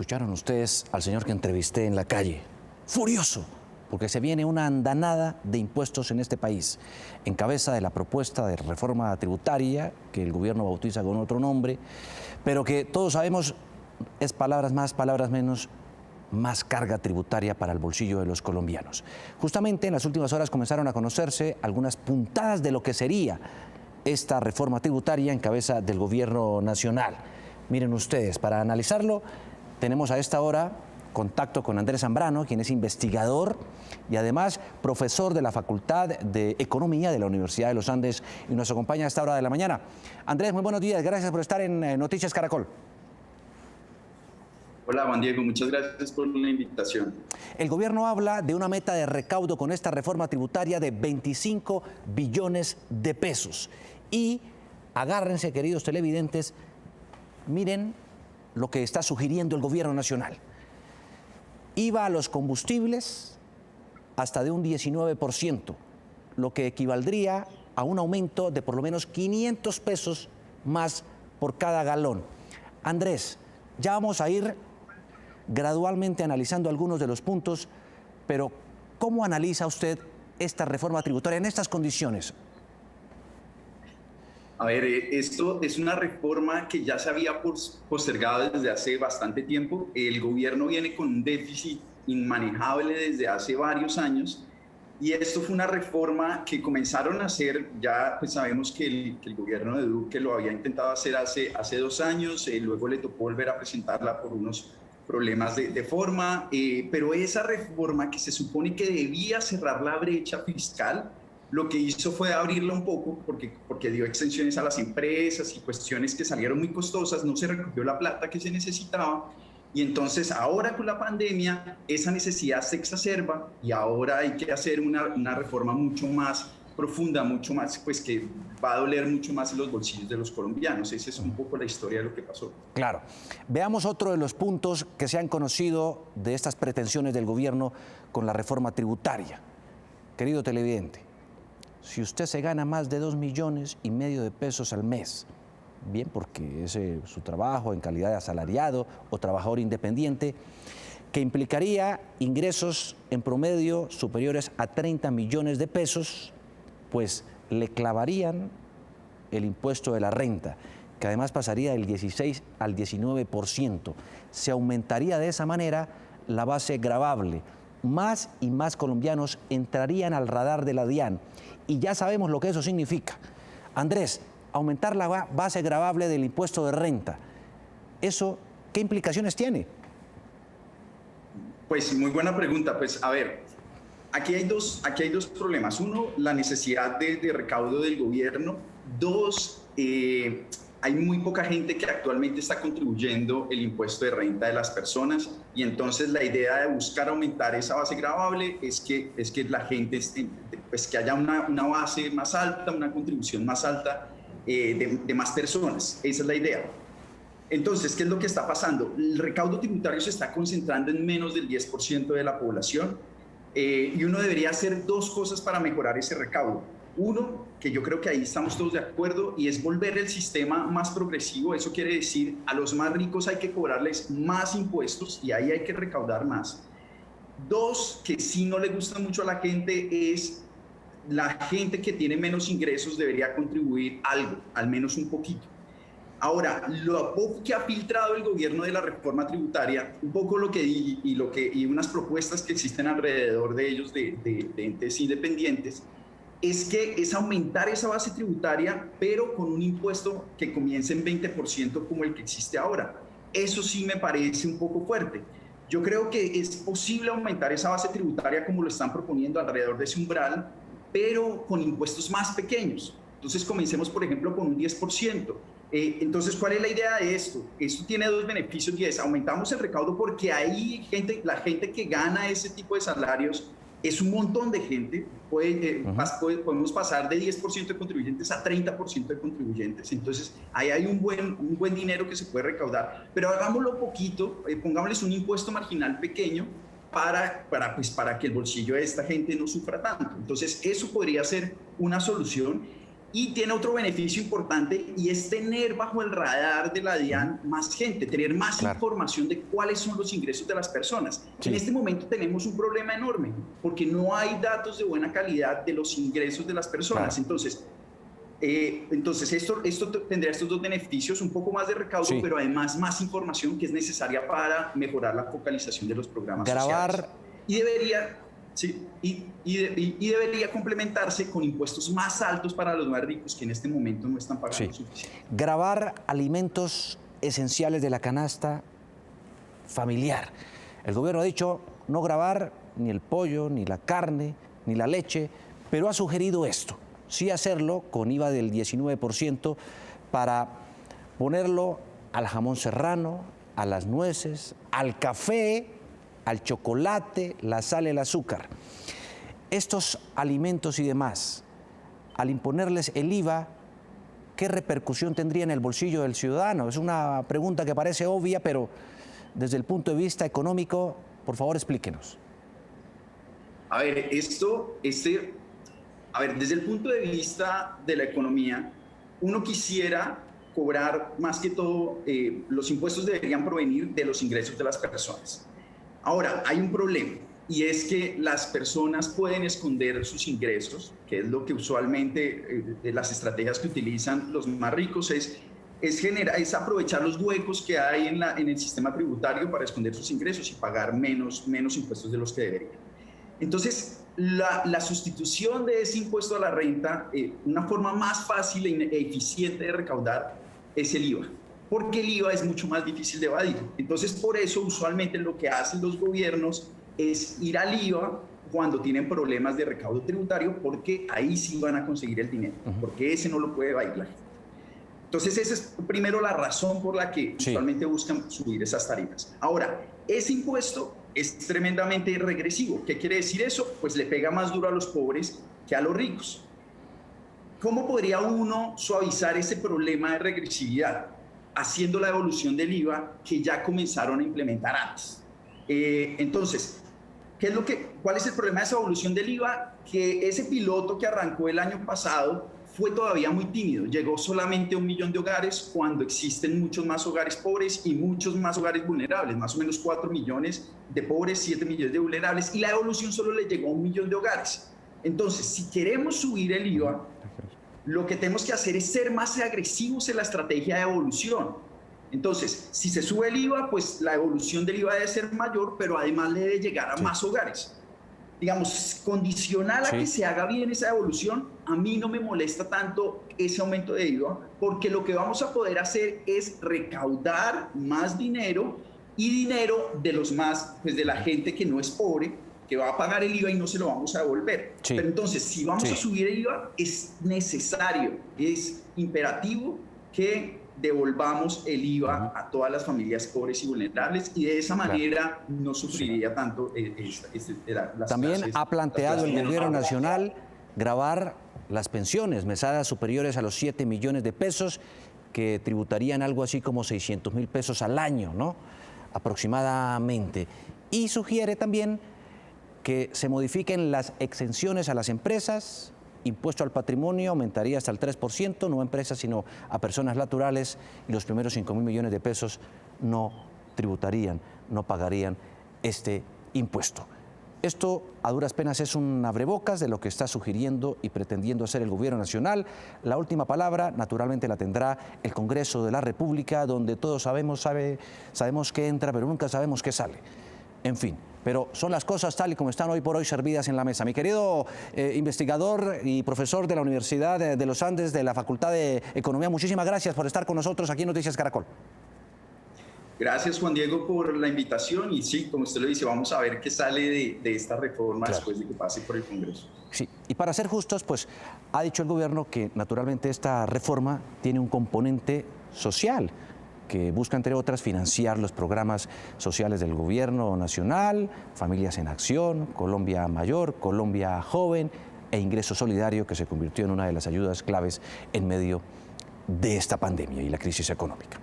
Escucharon ustedes al señor que entrevisté en la calle, furioso, porque se viene una andanada de impuestos en este país, en cabeza de la propuesta de reforma tributaria, que el gobierno bautiza con otro nombre, pero que todos sabemos es palabras más, palabras menos, más carga tributaria para el bolsillo de los colombianos. Justamente en las últimas horas comenzaron a conocerse algunas puntadas de lo que sería esta reforma tributaria en cabeza del gobierno nacional. Miren ustedes, para analizarlo, tenemos a esta hora contacto con Andrés Zambrano, quien es investigador y además profesor de la Facultad de Economía de la Universidad de los Andes y nos acompaña a esta hora de la mañana. Andrés, muy buenos días, gracias por estar en Noticias Caracol. Hola Juan Diego, muchas gracias por la invitación. El gobierno habla de una meta de recaudo con esta reforma tributaria de 25 billones de pesos. Y agárrense, queridos televidentes, miren lo que está sugiriendo el gobierno nacional. IVA a los combustibles hasta de un 19%, lo que equivaldría a un aumento de por lo menos 500 pesos más por cada galón. Andrés, ya vamos a ir gradualmente analizando algunos de los puntos, pero ¿cómo analiza usted esta reforma tributaria en estas condiciones? A ver, esto es una reforma que ya se había postergado desde hace bastante tiempo. El gobierno viene con un déficit inmanejable desde hace varios años y esto fue una reforma que comenzaron a hacer, ya pues sabemos que el gobierno de Duque lo había intentado hacer hace 2 años, luego le tocó volver a presentarla por unos problemas de forma, pero esa reforma que se supone que debía cerrar la brecha fiscal, lo que hizo fue abrirla un poco porque dio extensiones a las empresas y cuestiones que salieron muy costosas, no se recogió la plata que se necesitaba y entonces ahora con la pandemia esa necesidad se exacerba y ahora hay que hacer una reforma mucho más profunda, mucho más, pues que va a doler mucho más en los bolsillos de los colombianos. Esa es un poco la historia de lo que pasó. Claro. Veamos otro de los puntos que se han conocido de estas pretensiones del gobierno con la reforma tributaria. Querido televidente, si usted se gana más de 2,5 millones de pesos al mes, bien porque es su trabajo en calidad de asalariado o trabajador independiente, que implicaría ingresos en promedio superiores a 30 millones de pesos, pues le clavarían el impuesto de la renta, que además pasaría del 16 al 19%. Se aumentaría de esa manera la base gravable. Más y más colombianos entrarían al radar de la DIAN y ya sabemos lo que eso significa. Andrés, aumentar la base gravable del impuesto de renta, ¿eso qué implicaciones tiene? Pues muy buena pregunta. Pues a ver, aquí hay dos problemas. Uno, la necesidad de recaudo del gobierno. Dos, hay muy poca gente que actualmente está contribuyendo el impuesto de renta de las personas y entonces la idea de buscar aumentar esa base gravable es que la gente, pues que haya una base más alta, una contribución más alta de más personas. Esa es la idea. Entonces, ¿qué es lo que está pasando? El recaudo tributario se está concentrando en menos del 10% de la población y uno debería hacer 2 cosas para mejorar ese recaudo. Uno, que yo creo que ahí estamos todos de acuerdo, y es volver el sistema más progresivo. Eso quiere decir, a los más ricos hay que cobrarles más impuestos y ahí hay que recaudar más. 2, que sí no le gusta mucho a la gente, es la gente que tiene menos ingresos debería contribuir algo, al menos un poquito. Ahora, lo poco que ha filtrado el gobierno de la reforma tributaria, un poco lo que y unas propuestas que existen alrededor de ellos de entes independientes, es aumentar esa base tributaria, pero con un impuesto que comience en 20% como el que existe ahora. Eso sí me parece un poco fuerte. Yo creo que es posible aumentar esa base tributaria como lo están proponiendo alrededor de ese umbral, pero con impuestos más pequeños. Entonces comencemos, por ejemplo, con un 10%. Entonces, ¿cuál es la idea de esto? Esto tiene 2 beneficios y es aumentamos el recaudo porque hay la gente que gana ese tipo de salarios es un montón de gente, podemos pasar de 10% de contribuyentes a 30% de contribuyentes, entonces ahí hay un buen dinero que se puede recaudar, pero hagámoslo poquito, pongámosles un impuesto marginal pequeño para que el bolsillo de esta gente no sufra tanto. Entonces eso podría ser una solución. Y tiene otro beneficio importante y es tener bajo el radar de la DIAN más gente, tener más información de cuáles son los ingresos de las personas. Sí. En este momento tenemos un problema enorme porque no hay datos de buena calidad de los ingresos de las personas. Entonces esto tendrá estos dos beneficios, un poco más de recaudo, pero además más información que es necesaria para mejorar la focalización de los programas sociales. Y debería... Sí, y debería complementarse con impuestos más altos para los más ricos que en este momento no están pagando suficiente. Gravar alimentos esenciales de la canasta familiar. El gobierno ha dicho no gravar ni el pollo, ni la carne, ni la leche, pero ha sugerido esto, sí hacerlo con IVA del 19% para ponerlo al jamón serrano, a las nueces, al café, al chocolate, la sal, el azúcar. Estos alimentos y demás, al imponerles el IVA, ¿qué repercusión tendría en el bolsillo del ciudadano? Es una pregunta que parece obvia, pero desde el punto de vista económico, por favor, explíquenos. A ver, desde el punto de vista de la economía, uno quisiera cobrar más que todo, los impuestos deberían provenir de los ingresos de las personas. Ahora, hay un problema y es que las personas pueden esconder sus ingresos, que es lo que usualmente las estrategias que utilizan los más ricos es aprovechar los huecos que hay en el sistema tributario para esconder sus ingresos y pagar menos impuestos de los que deberían. Entonces, la sustitución de ese impuesto a la renta, una forma más fácil e eficiente de recaudar es el IVA. Porque el IVA es mucho más difícil de evadir. Entonces, por eso, usualmente lo que hacen los gobiernos es ir al IVA cuando tienen problemas de recaudo tributario, porque ahí sí van a conseguir el dinero, porque ese no lo puede evadir la gente. Entonces, esa es primero la razón por la que usualmente buscan subir esas tarifas. Ahora, ese impuesto es tremendamente regresivo. ¿Qué quiere decir eso? Pues le pega más duro a los pobres que a los ricos. ¿Cómo podría uno suavizar ese problema de regresividad? Haciendo la evolución del IVA que ya comenzaron a implementar antes. Entonces, ¿cuál es el problema de esa evolución del IVA? Que ese piloto que arrancó el año pasado fue todavía muy tímido. Llegó solamente a 1 millón de hogares cuando existen muchos más hogares pobres y muchos más hogares vulnerables, más o menos 4 millones de pobres, 7 millones de vulnerables, y la evolución solo le llegó a 1 millón de hogares. Entonces, si queremos subir el IVA, lo que tenemos que hacer es ser más agresivos en la estrategia de evolución. Entonces, si se sube el IVA, pues la evolución del IVA debe ser mayor, pero además le debe llegar a más hogares. Digamos, condicional a que se haga bien esa evolución, a mí no me molesta tanto ese aumento de IVA, porque lo que vamos a poder hacer es recaudar más dinero y dinero de los más, pues de la gente que no es pobre, que va a pagar el IVA y no se lo vamos a devolver. Pero entonces, si vamos a subir el IVA, es necesario, es imperativo que devolvamos el IVA a todas las familias pobres y vulnerables, y de esa manera no sufriría tanto las También clases, ha planteado el gobierno nacional gravar las pensiones, mesadas superiores a los 7 millones de pesos, que tributarían algo así como 600.000 pesos al año, ¿no? Aproximadamente. Y sugiere también que se modifiquen las exenciones a las empresas, impuesto al patrimonio aumentaría hasta el 3%, no a empresas sino a personas naturales, y los primeros 5.000 millones de pesos no tributarían, no pagarían este impuesto. Esto a duras penas es un abrebocas de lo que está sugiriendo y pretendiendo hacer el gobierno nacional. La última palabra naturalmente la tendrá el Congreso de la República, donde todos sabemos qué entra, pero nunca sabemos qué sale. En fin, pero son las cosas tal y como están hoy por hoy servidas en la mesa. Mi querido investigador y profesor de la Universidad de los Andes, de la Facultad de Economía, muchísimas gracias por estar con nosotros aquí en Noticias Caracol. Gracias, Juan Diego, por la invitación, y sí, como usted lo dice, vamos a ver qué sale de esta reforma después de que pase por el Congreso. Sí, y para ser justos, pues ha dicho el gobierno que naturalmente esta reforma tiene un componente social, que busca, entre otras, financiar los programas sociales del gobierno nacional, Familias en Acción, Colombia Mayor, Colombia Joven e Ingreso Solidario, que se convirtió en una de las ayudas claves en medio de esta pandemia y la crisis económica.